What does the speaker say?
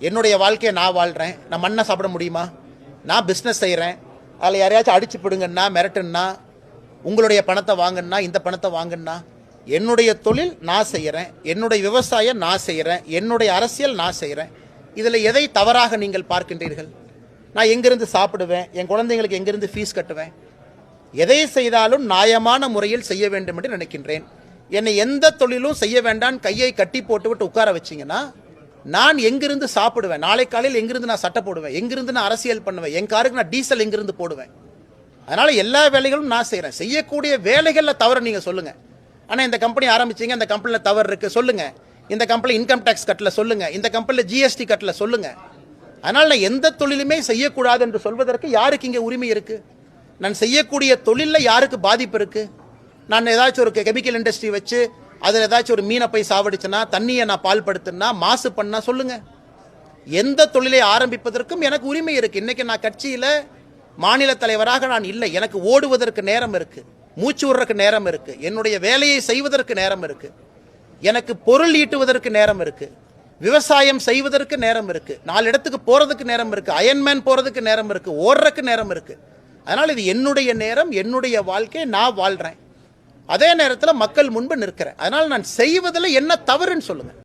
என்னுடைய வாழ்க்கையை நான் வாழ்கிறேன். நான் மண்ணை சாப்பிட முடியுமா? நான் பிஸ்னஸ் செய்கிறேன். அதில் யாரையாச்சும் அடிச்சு பிடுங்கன்னா, மிரட்டுன்னா, உங்களுடைய பணத்தை வாங்கினா, இந்த பணத்தை வாங்கினா, என்னுடைய தொழில் நான் செய்கிறேன், என்னுடைய விவசாயம் நான் செய்கிறேன், என்னுடைய அரசியல் நான் செய்கிறேன். இதில் எதை தவறாக நீங்கள் பார்க்கின்றீர்கள்? நான் எங்கிருந்து சாப்பிடுவேன்? என் குழந்தைங்களுக்கு எங்கிருந்து ஃபீஸ் கட்டுவேன்? எதை செய்தாலும் நியாயமான முறையில் செய்ய வேண்டும் என்று நினைக்கின்றேன். என்னை எந்த தொழிலும் செய்ய வேண்டாம் கையை கட்டி போட்டுவிட்டு உட்கார வச்சிங்கன்னா நான் எங்கிருந்து சாப்பிடுவேன்? நாளை காலையில் எங்கிருந்து நான் சட்டை போடுவேன்? எங்கிருந்து நான் அரசியல் பண்ணுவேன்? என் காருக்கு நான் டீசல் எங்கிருந்து போடுவேன்? அதனால எல்லா வேலைகளும் நான் செய்கிறேன். செய்யக்கூடிய வேலைகளில் தவறு நீங்கள் சொல்லுங்க. ஆனால் இந்த கம்பெனி ஆரம்பிச்சிங்க, இந்த கம்பெனியில் தவறு இருக்கு சொல்லுங்க. இந்த கம்பெனி இன்கம் டேக்ஸ் கட்டல சொல்லுங்க. இந்த கம்பெனியில் ஜிஎஸ்டி கட்டல சொல்லுங்க. அதனால் நான் எந்த தொழிலுமே செய்யக்கூடாது என்று சொல்வதற்கு யாருக்கு இங்கே உரிமை இருக்கு? நான் செய்யக்கூடிய தொழிலில் யாருக்கு பாதிப்பு இருக்கு? நான் ஏதாச்சும் ஒரு கெமிக்கல் இண்டஸ்ட்ரி வச்சு அதில் ஏதாச்சும் ஒரு மீனை போய் சாவடிச்சுன்னா, தண்ணியை நான் பால்படுத்தினா, மாசு பண்ணா சொல்லுங்க. எந்த தொழிலை ஆரம்பிப்பதற்கும் எனக்கு உரிமை இருக்கு. இன்னைக்கு நான் கட்சியில் மாநில தலைவராக நான் இல்லை. எனக்கு ஓடுவதற்கு நேரம் இருக்கு, மூச்சு விடுறதுக்கு நேரம் இருக்கு, என்னுடைய வேலையை செய்வதற்கு நேரம் இருக்கு, எனக்கு பொருள் ஈட்டுவதற்கு நேரம் இருக்கு, விவசாயம் செய்வதற்கு நேரம் இருக்கு, 4 இடத்துக்கு போறதுக்கு நேரம் இருக்கு, அயன்மேன் போறதுக்கு நேரம் இருக்கு, ஓடுறதுக்கு நேரம் இருக்கு. அதனால் இது என்னுடைய நேரம், என்னுடைய வாழ்க்கையை நான் வாழ்றேன். அதே நேரத்தில் மக்கள் முன்பு நிற்கிறேன். அதனால் நான் செய்வதில் என்ன தவறுன்னு சொல்லுங்க.